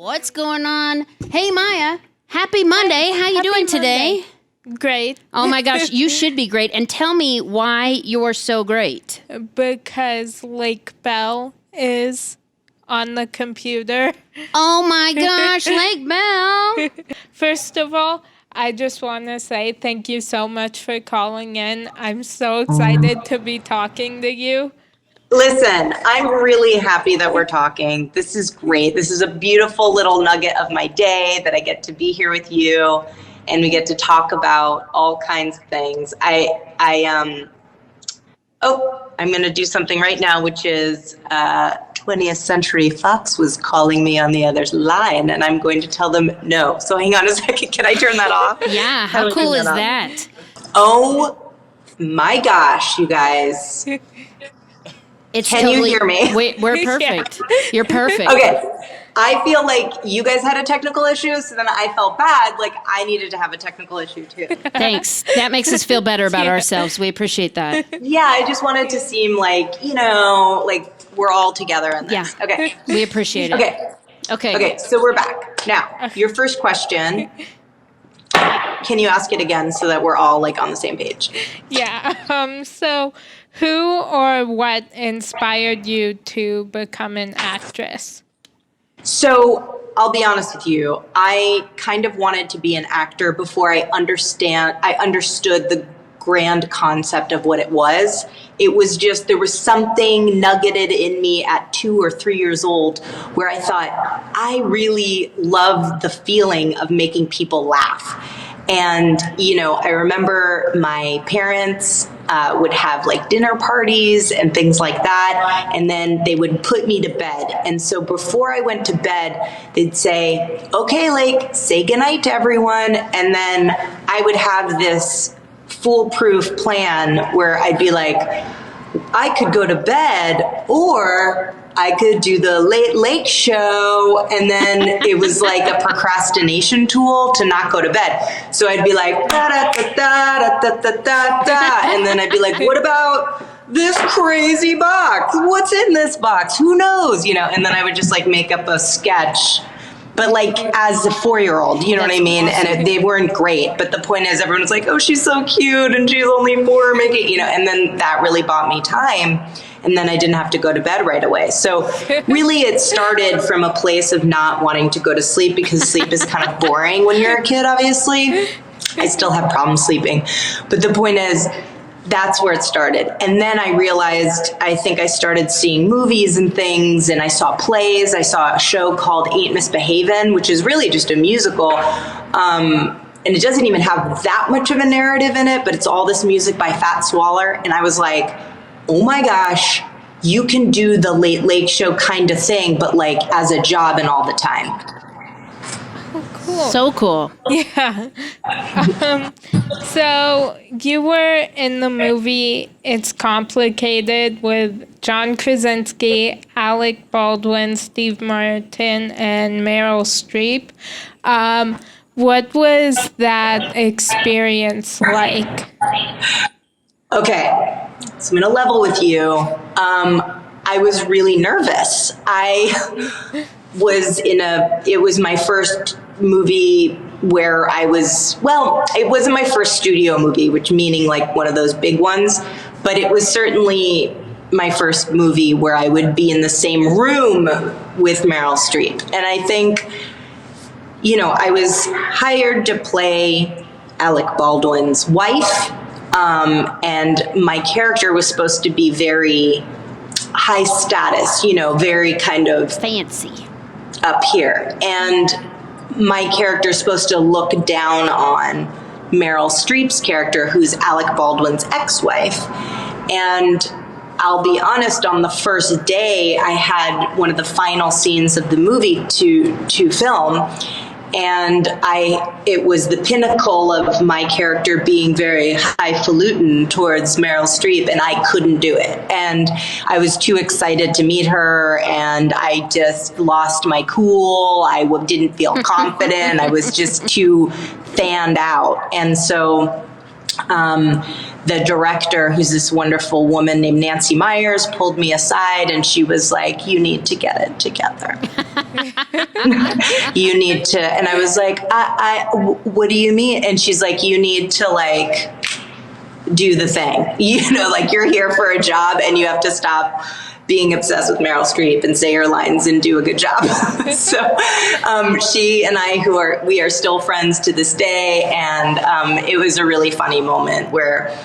What's going on? Hey, Maya. Happy Monday. How you doing today? Great. Oh my gosh, you should be great. And tell me why you're so great. Because Lake Bell is on the computer. Oh my gosh, Lake Bell. First of all, I just want to say thank you so much for calling in. I'm so excited to be talking to you. Listen, I'm really happy that we're talking. This is great. This is a beautiful little nugget of my day that I get to be here with you, and we get to talk about all kinds of things. I'm going to do something right now, which is 20th Century Fox was calling me on the other line, and I'm going to tell them no. So hang on a second. Can I turn that off? Yeah, how cool is that? Oh my gosh, you guys. Can you hear me? We're perfect. Yeah. You're perfect. Okay. I feel like you guys had a technical issue, so then I felt bad, like I needed to have a technical issue too. Thanks. That makes us feel better about ourselves. We appreciate that. Yeah, I just wanted to seem like, like we're all together in this. Yeah. Okay. We appreciate it. Okay, so we're back. Now, your first question, can you ask it again so that we're all like on the same page? Yeah. So who or what inspired you to become an actress? So I'll be honest with you. I kind of wanted to be an actor before I understood the grand concept of what it was. It was just, there was something nuggeted in me at 2 or 3 years old where I thought, I really love the feeling of making people laugh. And, I remember my parents would have like dinner parties and things like that. And then they would put me to bed. And so before I went to bed, they'd say, okay, like, say goodnight to everyone. And then I would have this foolproof plan where I'd be like, I could go to bed or I could do the late show. And then it was like a procrastination tool to not go to bed. So I'd be like, da da da da da da da da. And then I'd be like, what about this crazy box? What's in this box? Who knows? And then I would just like make up a sketch. But like as a 4-year-old, you know what I mean? And they weren't great. But the point is everyone's like, oh, she's so cute and she's only 4, and then that really bought me time. And then I didn't have to go to bed right away. So really it started from a place of not wanting to go to sleep because sleep is kind of boring when you're a kid, obviously. I still have problems sleeping. But the point is, that's where it started. And then I realized, I think I started seeing movies and things, and I saw plays. I saw a show called Ain't Misbehavin', which is really just a musical. And it doesn't even have that much of a narrative in it, but it's all this music by Fat Swaller. And I was like, oh my gosh, you can do the Late Show kind of thing, but like as a job and all the time. Cool. So cool. Yeah. So you were in the movie It's Complicated with John Krasinski, Alec Baldwin, Steve Martin, and Meryl Streep. What was that experience like? Okay, so I'm going to level with you. I was really nervous. It was my first movie where it wasn't my first studio movie, which meaning like one of those big ones, but it was certainly my first movie where I would be in the same room with Meryl Streep. And I think, I was hired to play Alec Baldwin's wife, and my character was supposed to be very high status, very kind of fancy up here. And my character is supposed to look down on Meryl Streep's character, who's Alec Baldwin's ex-wife. And I'll be honest, on the first day, I had one of the final scenes of the movie to film. And it was the pinnacle of my character being very highfalutin towards Meryl Streep, and I couldn't do it. And I was too excited to meet her, and I just lost my cool. I didn't feel confident. I was just too fanned out. And so the director, who's this wonderful woman named Nancy Myers, pulled me aside and she was like, you need to get it together. You need to, and I was like, what do you mean? And she's like, you need to like do the thing, like you're here for a job and you have to stop being obsessed with Meryl Streep and say your lines and do a good job. So she and I, we are still friends to this day. And it was a really funny moment where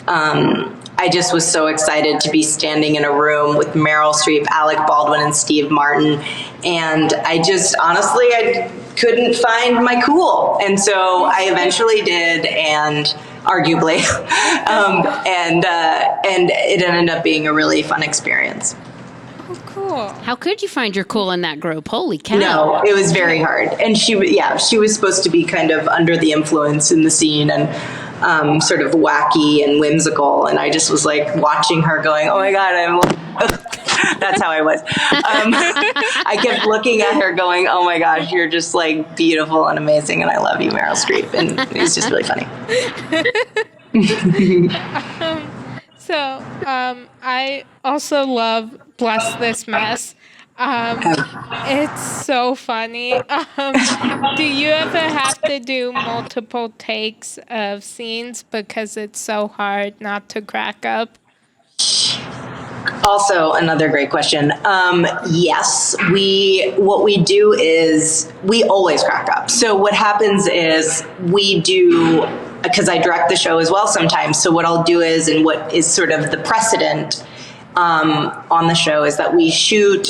I just was so excited to be standing in a room with Meryl Streep, Alec Baldwin, and Steve Martin. And I just, honestly, I couldn't find my cool. And so I eventually did, and arguably, and it ended up being a really fun experience. Oh, cool. How could you find your cool in that group? Holy cow. No, it was very hard. And she was supposed to be kind of under the influence in the scene and sort of wacky and whimsical. And I just was like watching her going, oh my God, that's how I was. I kept looking at her going, oh my gosh, you're just like beautiful and amazing. And I love you, Meryl Streep. And it was just really funny. I also love Bless This Mess. It's so funny. Do you ever have to do multiple takes of scenes because it's so hard not to crack up? Also, another great question. Yes, what we do is we always crack up. So what happens is we do, because I direct the show as well sometimes. So what I'll do is, and what is sort of the precedent on the show, is that we shoot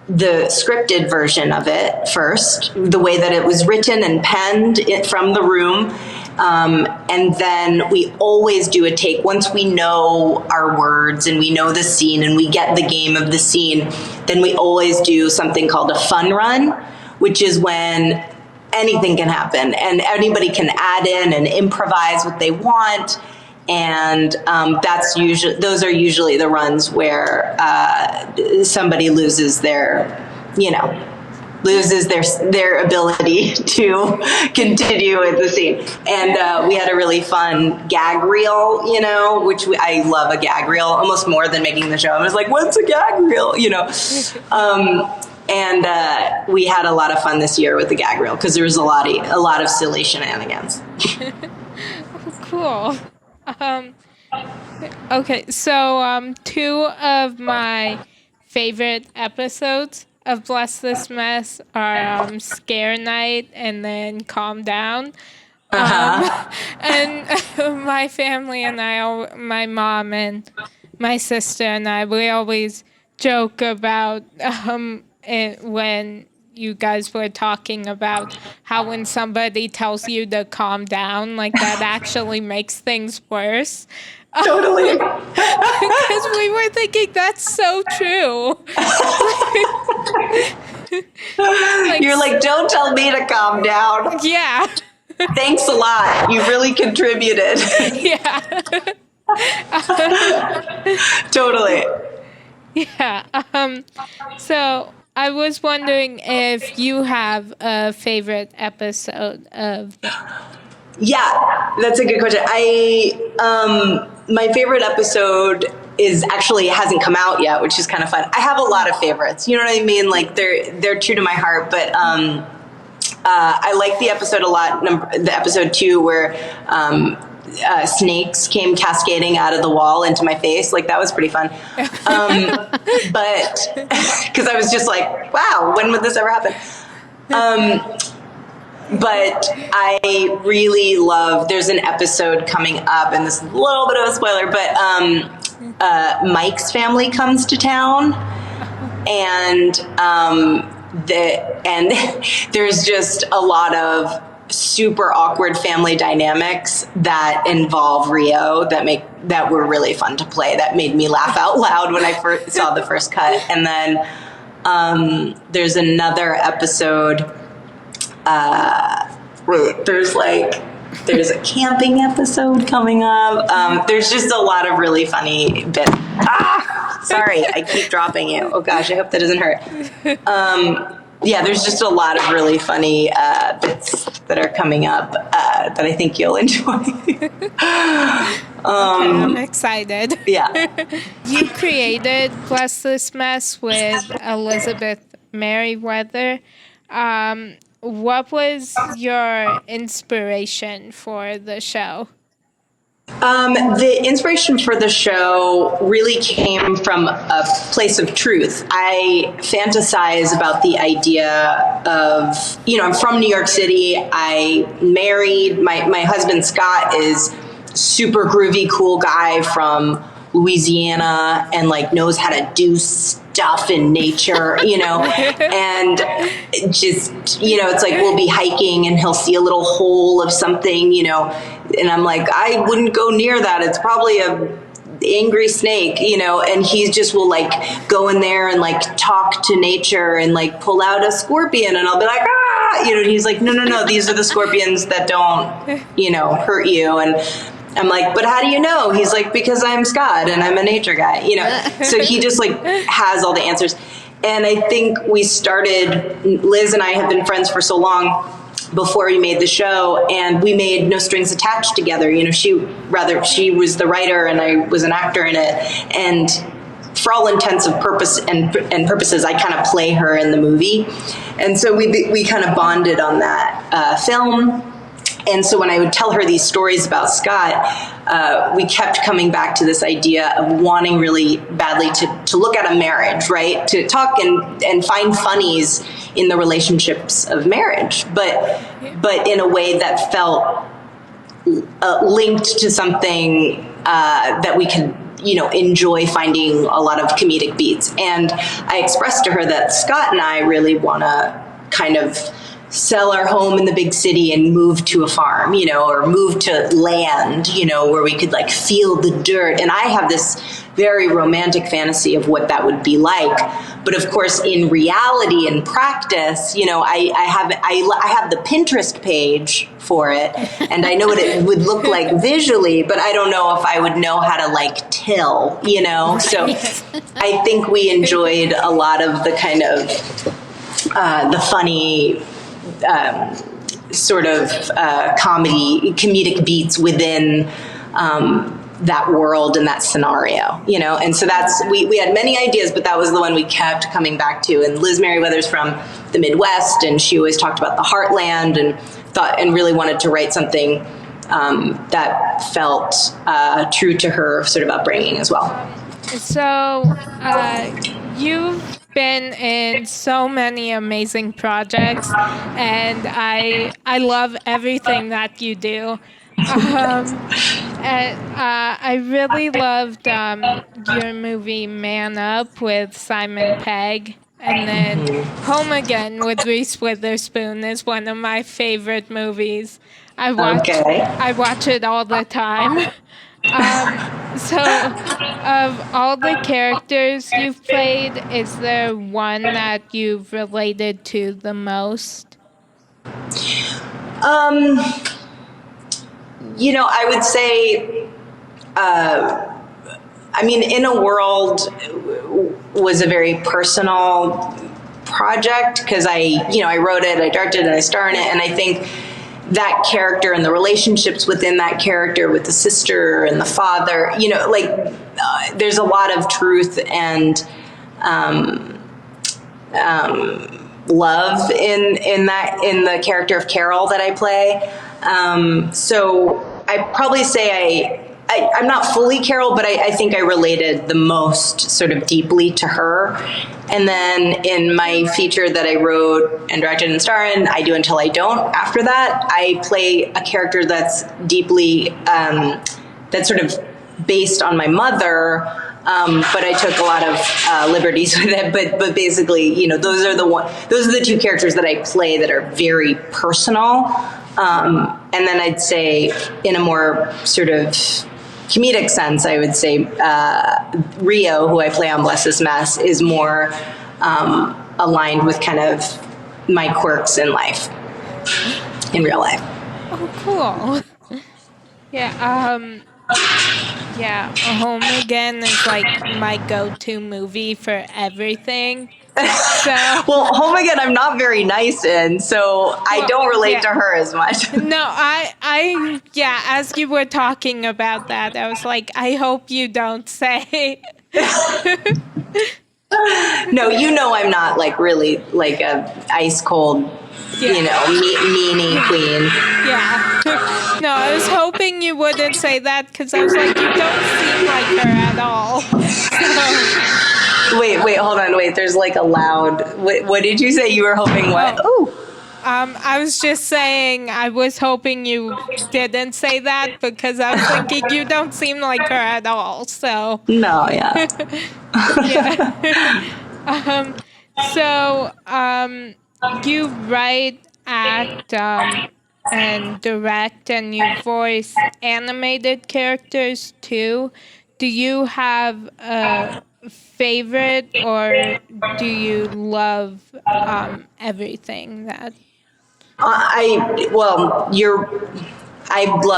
the scripted version of it first, the way that it was written and penned from the room. And then we always do a take once we know our words and we know the scene and we get the game of the scene. Then we always do something called a fun run, which is when anything can happen and anybody can add in and improvise what they want. And those are usually the runs where somebody loses their ability to continue with the scene. And we had a really fun gag reel, which I love a gag reel almost more than making the show. I was like, what's a gag reel? And we had a lot of fun this year with the gag reel because there was a lot of silly shenanigans. Cool. Okay, so two of my favorite episodes of Bless This Mess are Scare Night and then Calm Down. And my family and I, my mom and my sister and I, we always joke about when you guys were talking about how when somebody tells you to calm down, like that actually makes things worse. Totally. Because we were thinking that's so true. You're like, don't tell me to calm down. Yeah. Thanks a lot. You really contributed. Yeah. Totally. Yeah. So I was wondering if you have a favorite episode of. Yeah, that's a good question. My favorite episode hasn't come out yet, which is kind of fun. I have a lot of favorites. You know what I mean? Like they're true to my heart, but I like the episode a lot. The episode 2 where snakes came cascading out of the wall into my face. Like that was pretty fun. But because I was just like, wow, when would this ever happen? But I really love, there's an episode coming up, and this is a little bit of a spoiler, but Mike's family comes to town, and there's just a lot of super awkward family dynamics that involve Rio that were really fun to play, that made me laugh out loud when I first saw the first cut. And then there's another episode. There's a camping episode coming up. There's just a lot of really funny bits. Sorry, I keep dropping you. Oh gosh, I hope that doesn't hurt. yeah, there's just a lot of really funny bits that are coming up that I think you'll enjoy. I'm excited. Yeah. You created Bless This Mess with Elizabeth Merriweather. What was your inspiration for the show? The inspiration for the show really came from a place of truth. I fantasize about the idea of, I'm from New York City. I married, my husband Scott is super groovy, cool guy from Louisiana and like knows how to do stuff in nature, and just, it's like we'll be hiking and he'll see a little hole of something, and I'm like, I wouldn't go near that. It's probably a angry snake, and he just will like go in there and like talk to nature and like pull out a scorpion, and I'll be like, and he's like, no, these are the scorpions that don't, hurt you. And I'm like, but how do you know? He's like, because I'm Scott and I'm a nature guy, so he just like has all the answers. And I think Liz and I have been friends for so long before we made the show, and we made No Strings Attached together. She was the writer and I was an actor in it. And for all intents and purposes, I kind of play her in the movie. And so we kind of bonded on that film. And so when I would tell her these stories about Scott, we kept coming back to this idea of wanting really badly to look at a marriage, right? To talk and find funnies in the relationships of marriage, but in a way that felt linked to something that we could, enjoy finding a lot of comedic beats. And I expressed to her that Scott and I really want to kind of sell our home in the big city and move to a farm, or move to land, where we could like feel the dirt. And I have this very romantic fantasy of what that would be like. But of course, in reality and practice, I have the Pinterest page for it, and I know what it would look like visually, but I don't know if I would know how to like till, So I think we enjoyed a lot of the kind of the funny sort of comedic beats within that world and that scenario, and so we had many ideas, but that was the one we kept coming back to. And Liz Merriweather's from the Midwest, and she always talked about the heartland and really wanted to write something that felt true to her sort of upbringing as well. So you've been in so many amazing projects, and I love everything that you do. And I really loved your movie Man Up with Simon Pegg, and then Home Again with Reese Witherspoon is one of my favorite movies. I watch it all the time. So, of all the characters you've played, is there one that you've related to the most? I would say, In a World was a very personal project because I wrote it, I directed it, and I starred in it, and I think that character and the relationships within that character with the sister and the father, there's a lot of truth and love in the character of Carol that I play. So I probably say I'm not fully Carol, but I think I related the most sort of deeply to her. And then in my feature that I wrote and directed and starred in, I Do Until I Don't, after that, I play a character that's deeply, that's sort of based on my mother, but I took a lot of liberties with it. But basically, those are the two characters that I play that are very personal. And then I'd say in a more sort of comedic sense, I would say Rio, who I play on Bless This Mess, is more aligned with kind of my quirks in life, in real life. Oh, cool. Yeah, Home Again is like my go-to movie for everything. Well, Home Again, I'm not very nice in, so I don't relate to her as much. No, yeah, as you were talking about that, I was like, I hope you don't say. No, I'm not like really like a ice cold, meanie queen. Yeah. No, I was hoping you wouldn't say that because I was like, you don't seem like her at all. So, Wait, hold on. Wait, there's like a loud. What did you say? You were hoping what? Oh. I was just saying I was hoping you didn't say that because I was thinking you don't seem like her at all. So No, yeah. Yeah. So you write, act, and direct, and you voice animated characters too. Do you have a favorite, or do you love everything that? I love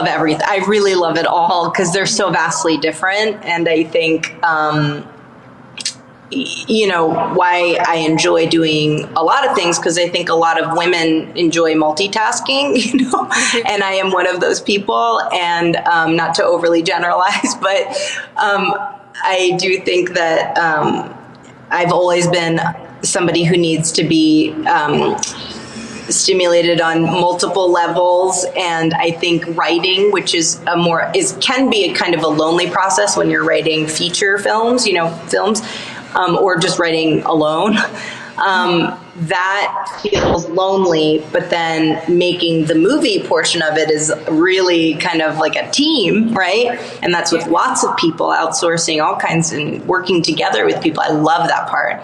everything. I really love it all because they're so vastly different, and I think why I enjoy doing a lot of things, because I think a lot of women enjoy multitasking, and I am one of those people, and not to overly generalize, but I do think that I've always been somebody who needs to be stimulated on multiple levels, and I think writing, which can be a kind of a lonely process when you're writing feature films, or just writing alone. That feels lonely, but then making the movie portion of it is really kind of like a team, right? And that's with lots of people, outsourcing all kinds and working together with people. I love that part.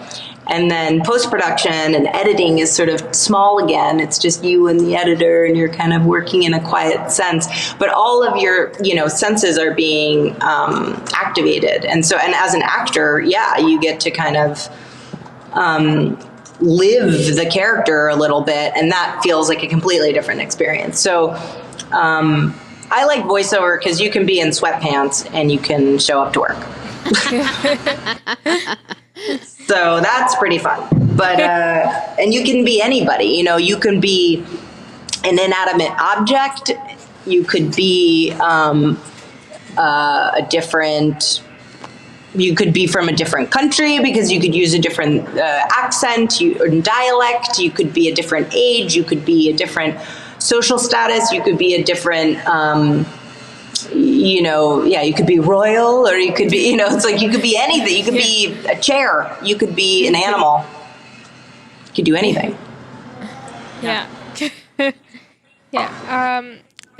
And then post-production and editing is sort of small again. It's just you and the editor, and you're kind of working in a quiet sense. But all of your, senses are being activated. And as an actor, you get to kind of live the character a little bit, and that feels like a completely different experience. So I like voiceover because you can be in sweatpants and you can show up to work. So that's pretty fun. But and you can be anybody. You can be an inanimate object. You could be you could be from a different country because you could use a different accent or dialect. You could be a different age. You could be a different social status. You could be a different you could be royal, or you could be, it's like you could be anything. You could be a chair. You could be an animal. You could do anything. Yeah. Yeah.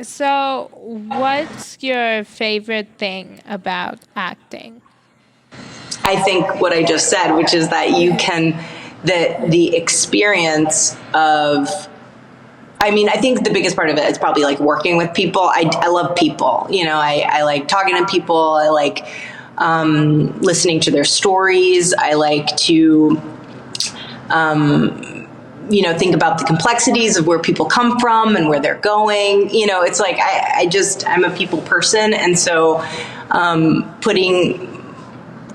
So what's your favorite thing about acting? I think what I just said, which is that the experience of, I think the biggest part of it is probably like working with people. I love people. I like talking to people. I like listening to their stories. I like to, think about the complexities of where people come from and where they're going. It's like I'm a people person. And so putting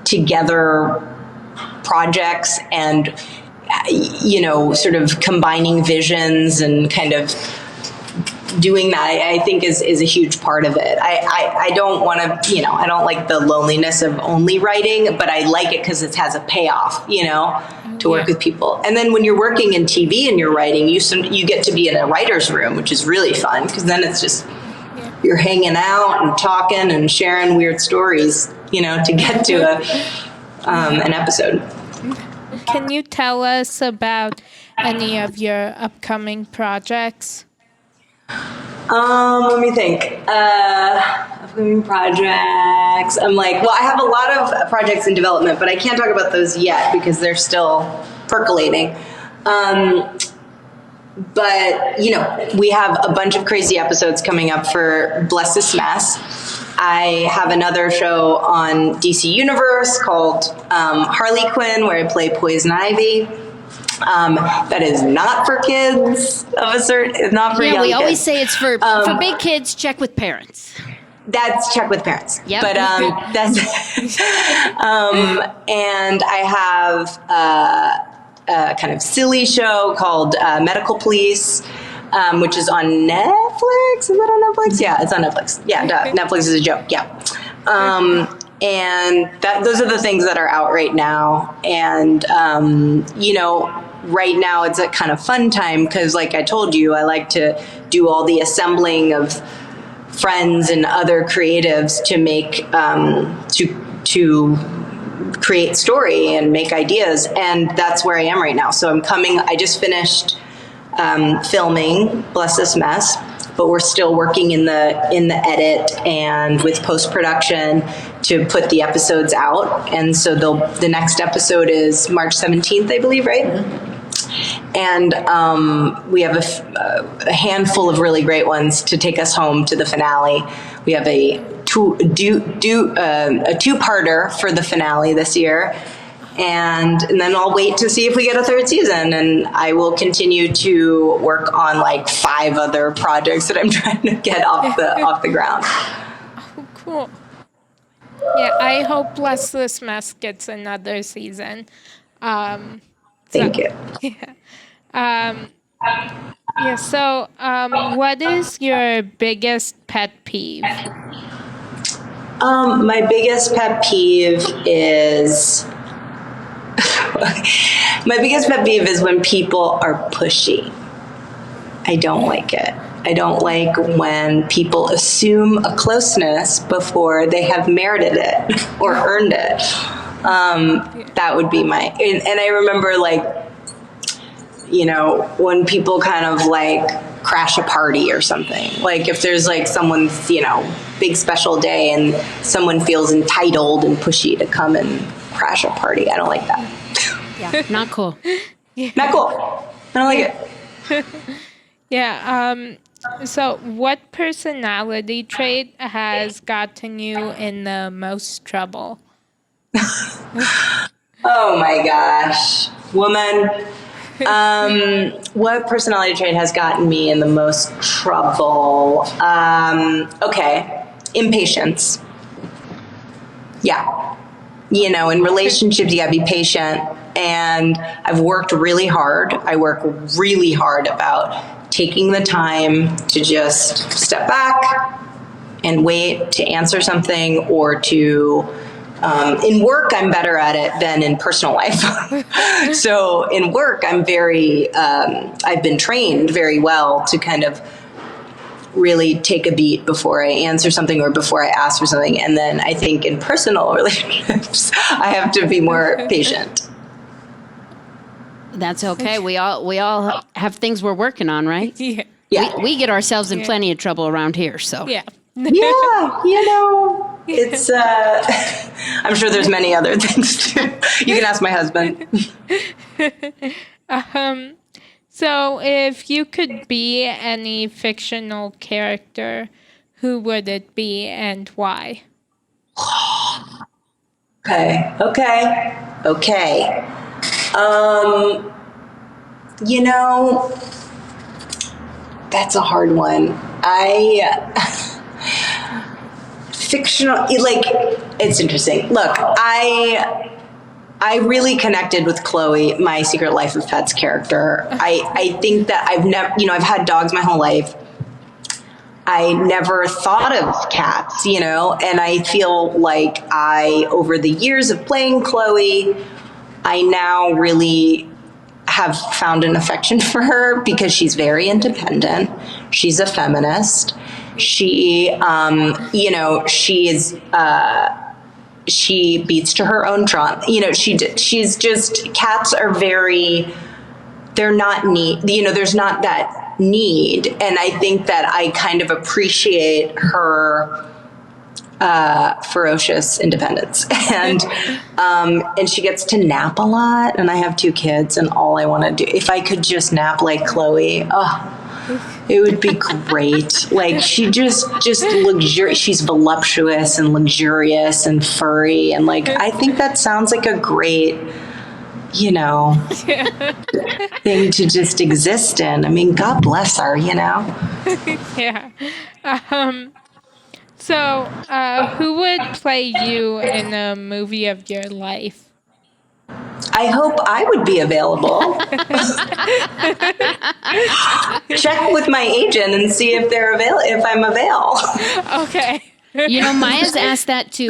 together projects and sort of combining visions and kind of doing that, I think is a huge part of it. I don't want to, I don't like the loneliness of only writing, but I like it because it has a payoff, to work with people. And then when you're working in TV and you're writing, you get to be in a writer's room, which is really fun, because then it's just, you're hanging out and talking and sharing weird stories, to get to an episode. Can you tell us about any of your upcoming projects? Let me think. Upcoming projects. I have a lot of projects in development, but I can't talk about those yet because they're still percolating. But, we have a bunch of crazy episodes coming up for Bless This Mess. I have another show on DC Universe called Harley Quinn, where I play Poison Ivy. That is not for kids of a certain, not for young kids. Yeah, we always say it's for big kids. Check with parents. That's check with parents. Yep. But that's and I have a kind of silly show called Medical Police, which is on Netflix. Is it on Netflix? Yeah, it's on Netflix. Yeah, Netflix is a joke. Yeah. And those are the things that are out right now. And, right now it's a kind of fun time because, like I told you, I like to do all the assembling of friends and other creatives to make, to create story and make ideas. And that's where I am right now. So I just finished filming Bless This Mess, but we're still working in the edit and with post-production to put the episodes out. And so the next episode is March 17th, I believe, right? And we have a handful of really great ones to take us home to the finale. We have a two-parter for the finale this year. And then I'll wait to see if we get a third season, and I will continue to work on like 5 other projects that I'm trying to get off the ground. Oh, cool. Yeah, I hope Bless This Mess gets another season. Thank you. Yeah. So, what is your biggest pet peeve? My biggest pet peeve is when people are pushy. I don't like it. I don't like when people assume a closeness before they have merited it or earned it. That would be and I remember, like, when people kind of like crash a party or something, like if there's like someone's, big special day and someone feels entitled and pushy to come and crash a party. I don't like that. Yeah, not cool. Not cool. I don't like it. Yeah. So what personality trait has gotten you in the most trouble? Oh my gosh. Woman. What personality trait has gotten me in the most trouble? Okay. Impatience. Yeah. In relationships, you gotta be patient. And I've worked really hard. I work really hard about taking the time to just step back and wait to answer something or to, in work, I'm better at it than in personal life. So in work, I'm I've been trained very well to kind of really take a beat before I answer something or before I ask for something. And then I think in personal relationships, I have to be more patient. That's okay. We all have things we're working on, right? Yeah. Yeah. We get ourselves in plenty of trouble around here, so. Yeah. Yeah, it's, I'm sure there's many other things too. You can ask my husband. So if you could be any fictional character, who would it be and why? Okay. That's a hard one. Fictional, like, it's interesting. Look, I really connected with Chloe, my Secret Life of Pets character. I think that I've had dogs my whole life. I never thought of cats, and I feel like over the years of playing Chloe, I now really have found an affection for her because she's very independent. She's a feminist. She beats to her own drum. She's just, cats are they're not neat. There's not that need. And I think that I kind of appreciate her ferocious independence. And she gets to nap a lot. And I have 2 kids, and all I want to do, if I could just nap like Chloe, it would be great. Like, she just she's voluptuous and luxurious and furry. And like, I think that sounds like a great, thing to just exist in. I mean, God bless her, Yeah. So, who would play you in a movie of your life? I hope I would be available. Check with my agent and see if if I'm available. Okay. You know, Maya's asked that to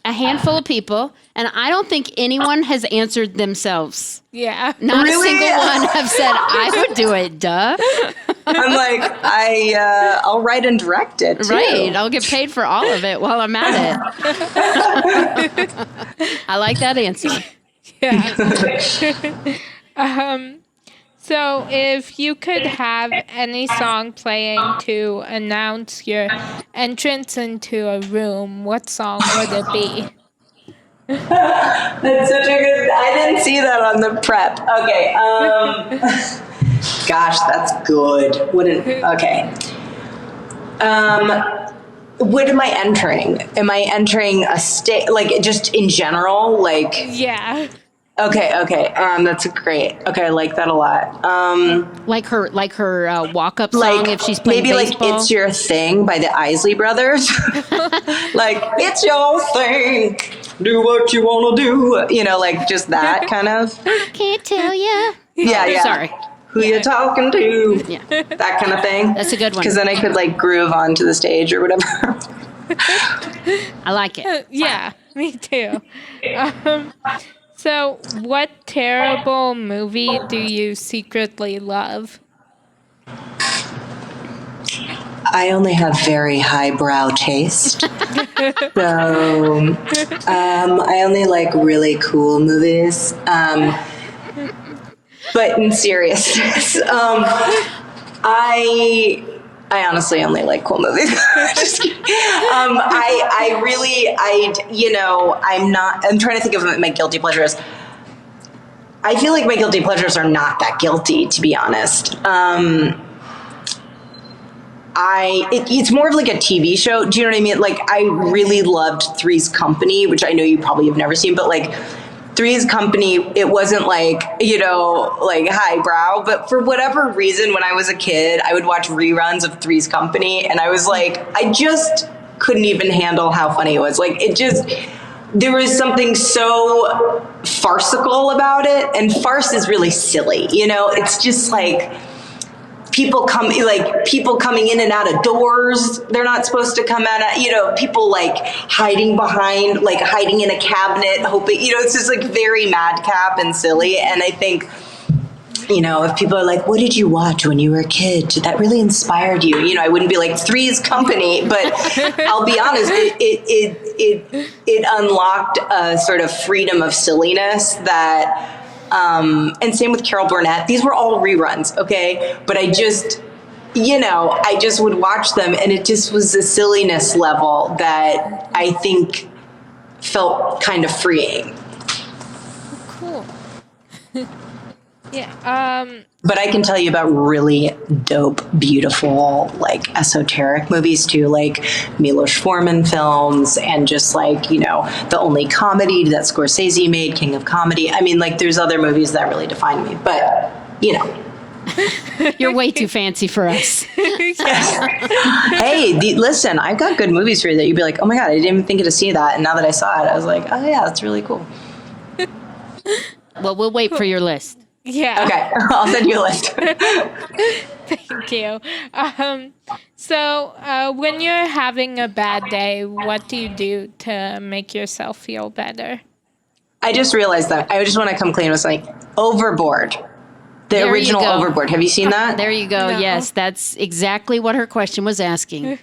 a handful of people, and I don't think anyone has answered themselves. Yeah. Not Really? a single one have said, I would do it, duh. I'm like, I'll write and direct it too. Right. I'll get paid for all of it while I'm at it. I like that answer. Yeah. So if you could have any song playing to announce your entrance into a room, what song would it be? That's such a good. I didn't see that on the prep. Okay. Gosh, that's good. Okay. What am I entering? Am I entering a state, like just in general? Like, Yeah. okay. That's great. Okay, I like that a lot. Like her walk-up song if she's playing maybe baseball. like "It's Your Thing" by the Isley Brothers. Like, it's your thing. Do what you want to do. You know, like just that kind of. Can't tell ya. Yeah. Sorry. Who you talking to? Yeah. That kind of thing. That's a good one. Because then I could like groove onto the stage or whatever. I like it. Yeah, me too. So what terrible movie do you secretly love? I only have very highbrow taste. So I only like really cool movies. But in seriousness, I honestly only like cool movies. Just kidding. I'm trying to think of my guilty pleasures. I feel like my guilty pleasures are not that guilty, to be honest. It's more of like a TV show. Do you know what I mean? Like, I really loved Three's Company, which I know you probably have never seen, but like Three's Company, it wasn't like, like highbrow, but for whatever reason, when I was a kid, I would watch reruns of Three's Company, and I was like, I just couldn't even handle how funny it was. Like, there was something so farcical about it, and farce is really silly, it's just like, people coming in and out of doors they're not supposed to come out of, people like hiding in a cabinet, hoping, it's just like very madcap and silly. And I think, if people are like, what did you watch when you were a kid that really inspired you? I wouldn't be like Three's Company, but I'll be honest, it unlocked a sort of freedom of silliness that, and same with Carol Burnett. These were all reruns, okay? But I just would watch them, and it just was a silliness level that I think felt kind of freeing. Cool. Yeah. But I can tell you about really dope, beautiful, like esoteric movies too, like Milos Forman films, and just like, the only comedy that Scorsese made, King of Comedy. I mean, like, there's other movies that really define me, but, You're way too fancy for us. Hey, listen, I've got good movies for you that you'd be like, oh my God, I didn't even think to see that. And now that I saw it, I was like, oh yeah, that's really cool. Well, we'll wait for your list. Yeah. Okay, I'll send you a list. Thank you. So when you're having a bad day, what do you do to make yourself feel better? I just realized that. I just want to come clean with something. Overboard. The There you original go. Overboard. Have you seen that? There you go. No. Yes, that's exactly what her question was asking.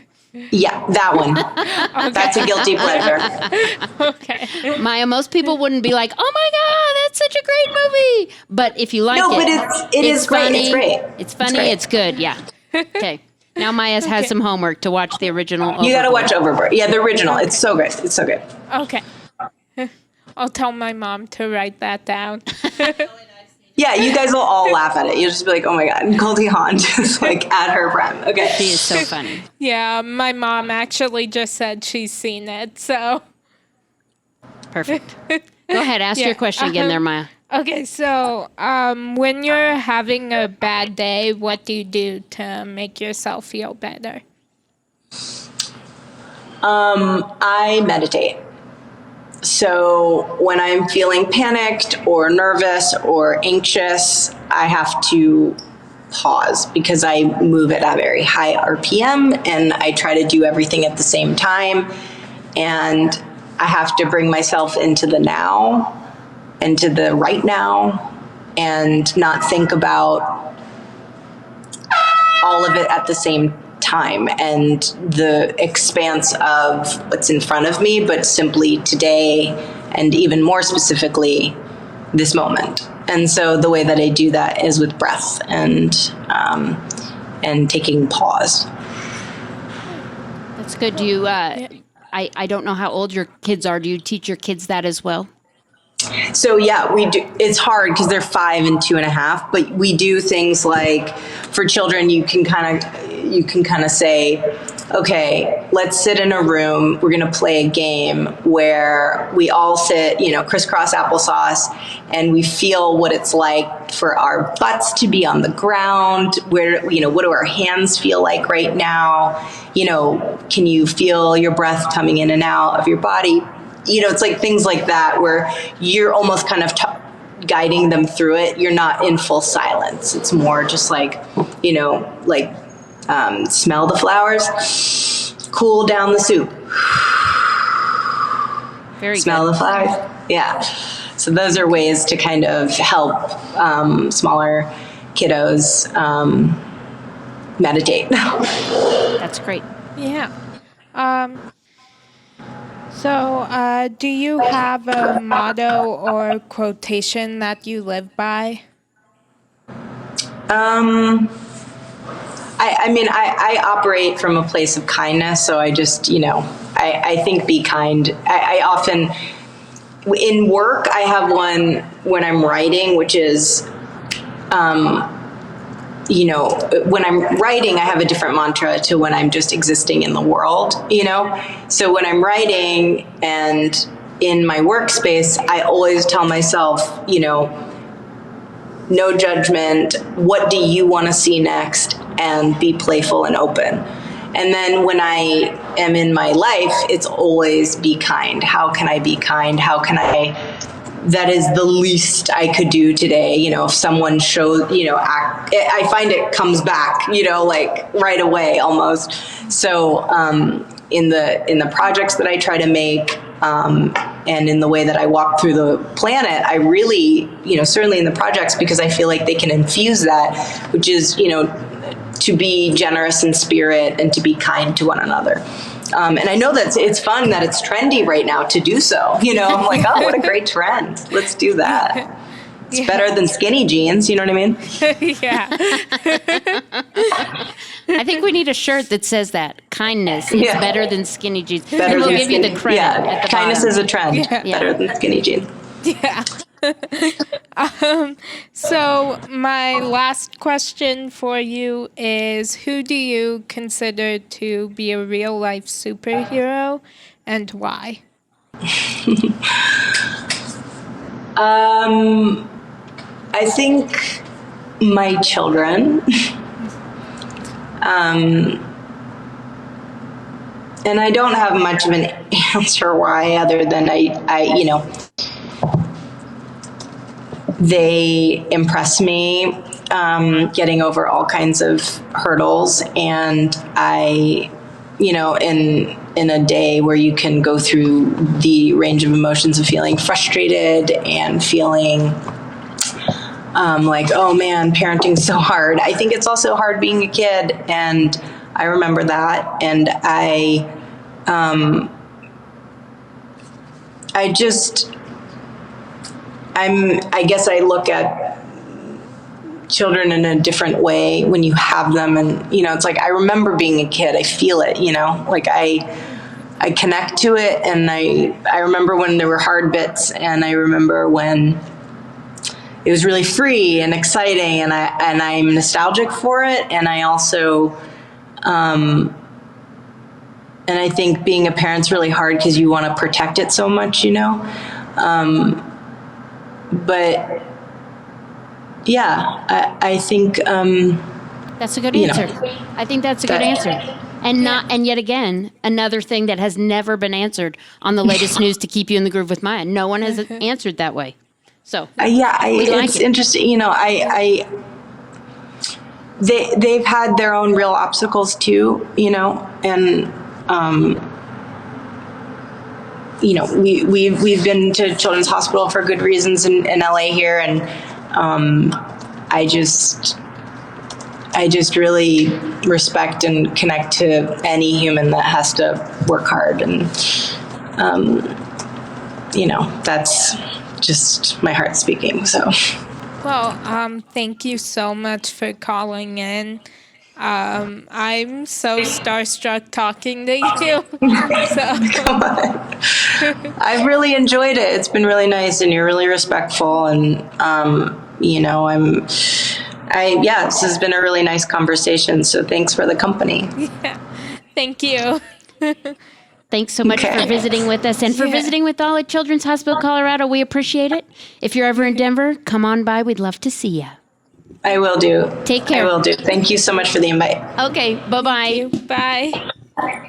Yeah, that one. That's a guilty pleasure. Okay. Maya, most people wouldn't be like, oh my God, that's such a great movie. But if you like No, it, but it is great. funny, It's great. It's funny. great. It's good. Yeah. Okay. Now Maya has some homework to watch the original. You got to Overboard. watch Overboard. Yeah, the original. It's so good. It's so good. Okay. I'll tell my mom to write that down. Yeah, you guys will all laugh at it. You'll just be like, oh my God, Goldie Hawn just like at her prime. Okay. She is so funny. Yeah, my mom actually just said she's seen it, so. Perfect. Go ahead. Ask Yeah, your question again there, Maya. Okay, so when you're having a bad day, what do you do to make yourself feel better? I meditate. So when I'm feeling panicked or nervous or anxious, I have to pause because I move at a very high RPM and I try to do everything at the same time. And I have to bring myself into the now, into the right now, and not think about all of it at the same time and the expanse of what's in front of me, but simply today and even more specifically, this moment. And so the way that I do that is with breath and taking pause. That's good. Do you, I don't know how old your kids are. Do you teach your kids that as well? So yeah, we do. It's hard because they're 5 and 2.5, but we do things like for children, you can kind of say, okay, let's sit in a room. We're going to play a game where we all sit, crisscross applesauce, and we feel what it's like for our butts to be on the ground. Where, what do our hands feel like right now? Can you feel your breath coming in and out of your body? It's like things like that where you're almost kind of guiding them through it. You're not in full silence. It's more just like, smell the flowers, cool down the soup. Very smell good. the flowers. Yeah. So those are ways to kind of help smaller kiddos meditate. That's great. Yeah. So, do you have a motto or quotation that you live by? I operate from a place of kindness, so I just, I think be kind. I often, in work, I have one when I'm writing, which is, when I'm writing, I have a different mantra to when I'm just existing in the world, So when I'm writing and in my workspace, I always tell myself, no judgment. What do you want to see next? And be playful and open. And then when I am in my life, it's always be kind. How can I be kind? That is the least I could do today. If someone shows, I find it comes back, like right away almost. So in the projects that I try to make, and in the way that I walk through the planet, I really, certainly in the projects, because I feel like they can infuse that, which is, to be generous in spirit and to be kind to one another. And I know that it's fun that it's trendy right now to do so. I'm like, oh, what a great trend. Let's do that. It's better than skinny jeans. You know what I mean? Yeah. I think we need a shirt that says that. Kindness is better than skinny jeans. Better we'll than give you the credit at the kindness bottom. is a trend. Better than skinny jeans. Yeah. So my last question for you is, who do you consider to be a real life superhero and why? I think my children, and I don't have much of an answer why, other than they impress me, getting over all kinds of hurdles. And I, in a day where you can go through the range of emotions of feeling frustrated and feeling like, oh man, parenting's so hard. I think it's also hard being a kid. And I remember that. And I guess I look at children in a different way when you have them. And, it's like, I remember being a kid. I feel it, like I connect to it. And I remember when there were hard bits, and I remember when it was really free and exciting, and I'm nostalgic for it. And I also, and I think being a parent's really hard because you want to protect it so much, but yeah, I think that's a good answer. I think that's a good answer. And yet again, another thing that has never been answered on the latest news to keep you in the groove with Maya. No one has answered that way. So it's interesting. You know, they've had their own real obstacles too. You know, and you know, we've been to Children's Hospital for good reasons in LA here, and I just really respect and connect to any human that has to work hard, and you know, that's just my heart speaking. So, well, thank you so much for calling in. I'm so starstruck talking to you. Come on. I've really enjoyed it. It's been really nice, and you're really respectful, and you know, this has been a really nice conversation. So thanks for the company. Yeah. Thank you. Thanks so much for visiting with us and for visiting with all at Children's Hospital Colorado. We appreciate it. If you're ever in Denver, come on by. We'd love to see you. I will do. Take care. I will do. Thank you so much for the invite. Okay. Bye-bye. Bye.